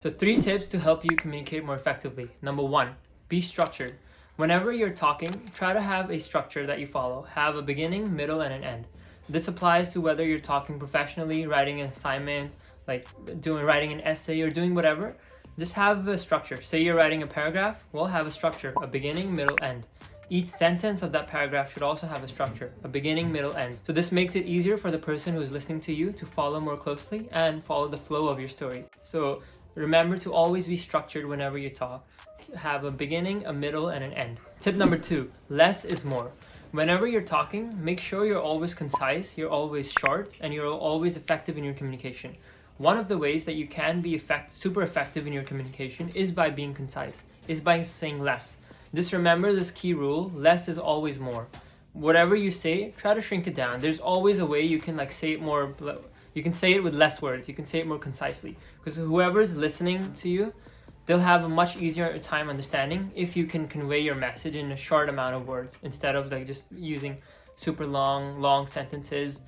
So 3 tips to help you communicate more effectively. Number 1, be structured. Whenever you're talking, try to have a structure that you follow. Have a beginning, middle, and an end. This applies to whether you're talking professionally, writing an assignment, like writing an essay or doing whatever. Just have a structure. Say you're writing a paragraph, well, have a structure, a beginning, middle, end. Each sentence of that paragraph should also have a structure, a beginning, middle, end. So this makes it easier for the person who's listening to you to follow more closely and follow the flow of your story. So remember to always be structured whenever you talk. Have a beginning, a middle, and an end. Tip number 2, less is more. Whenever you're talking, make sure you're always concise, you're always short, and you're always effective in your communication. One of the ways that you can be super effective in your communication is by being concise, is by saying less. Just remember this key rule, less is always more. Whatever you say, try to shrink it down. There's always a way you can say it more, you can say it with less words, you can say it more concisely. Because whoever's listening to you, they'll have a much easier time understanding if you can convey your message in a short amount of words instead of just using super long sentences,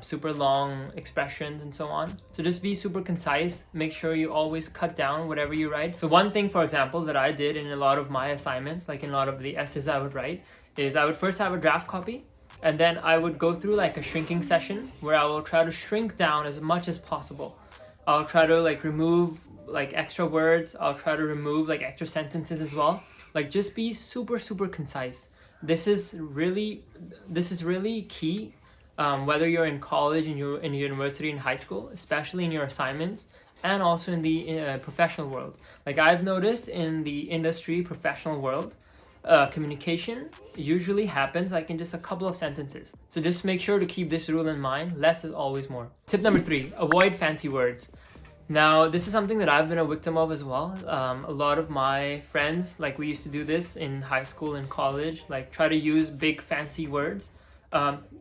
super long expressions and so on. So just be super concise. Make sure you always cut down whatever you write. So one thing, for example, that I did in a lot of my assignments, like in a lot of the essays I would write, is I would first have a draft copy, and then I would go through a shrinking session where I will try to shrink down as much as possible. I'll try to remove extra words. I'll try to remove extra sentences as well. Just be super concise. This is really key. Whether you're in college, in university, in high school, especially in your assignments, and also in the professional world. I've noticed in the industry professional world, communication usually happens in just a couple of sentences. So just make sure to keep this rule in mind. Less is always more. Tip number 3, avoid fancy words. Now, this is something that I've been a victim of as well. A lot of my friends, we used to do this in high school and college, try to use big fancy words.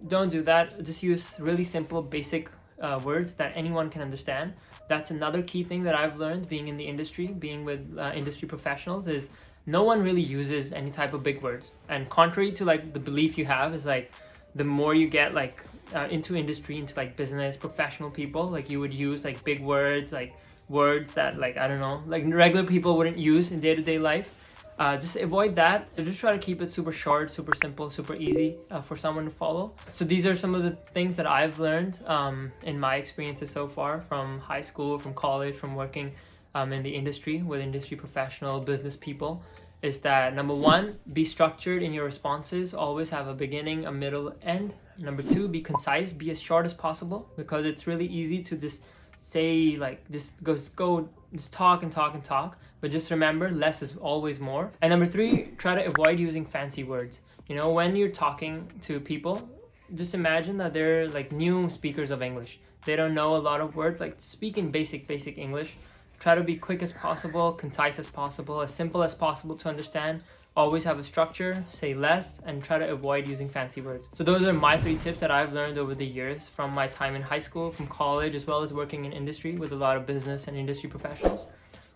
Don't do that. Just use really simple, basic words that anyone can understand. That's another key thing that I've learned being in the industry, being with industry professionals, is no one really uses any type of big words. And contrary to the belief you have is the more you get into industry, into business, professional people, you would use big words, words that I don't know, regular people wouldn't use in day-to-day life. Just avoid that. So just try to keep it super short, super simple, super easy for someone to follow. So these are some of the things that I've learned in my experiences so far from high school, from college, from working in the industry with industry professional business people, is that number 1, be structured in your responses. Always have a beginning, a middle, end. Number 2, be concise. Be as short as possible, because it's really easy to just say just talk and talk. But just remember, less is always more. And number 3, try to avoid using fancy words. When you're talking to people, just imagine that they're new speakers of English. They don't know a lot of words. Speak in basic English. Try to be quick as possible, concise as possible, as simple as possible to understand. Always have a structure, say less, and try to avoid using fancy words. So those are my 3 tips that I've learned over the years from my time in high school, from college, as well as working in industry with a lot of business and industry professionals.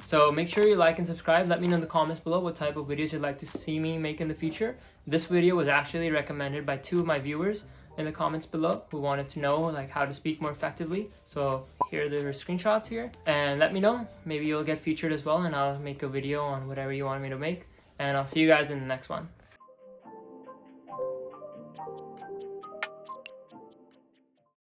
So make sure you like and subscribe. Let me know in the comments below what type of videos you'd like to see me make in the future. This video was actually recommended by 2 of my viewers in the comments below who wanted to know how to speak more effectively. So here are their screenshots here, and let me know. Maybe you'll get featured as well, and I'll make a video on whatever you want me to make. And I'll see you guys in the next one.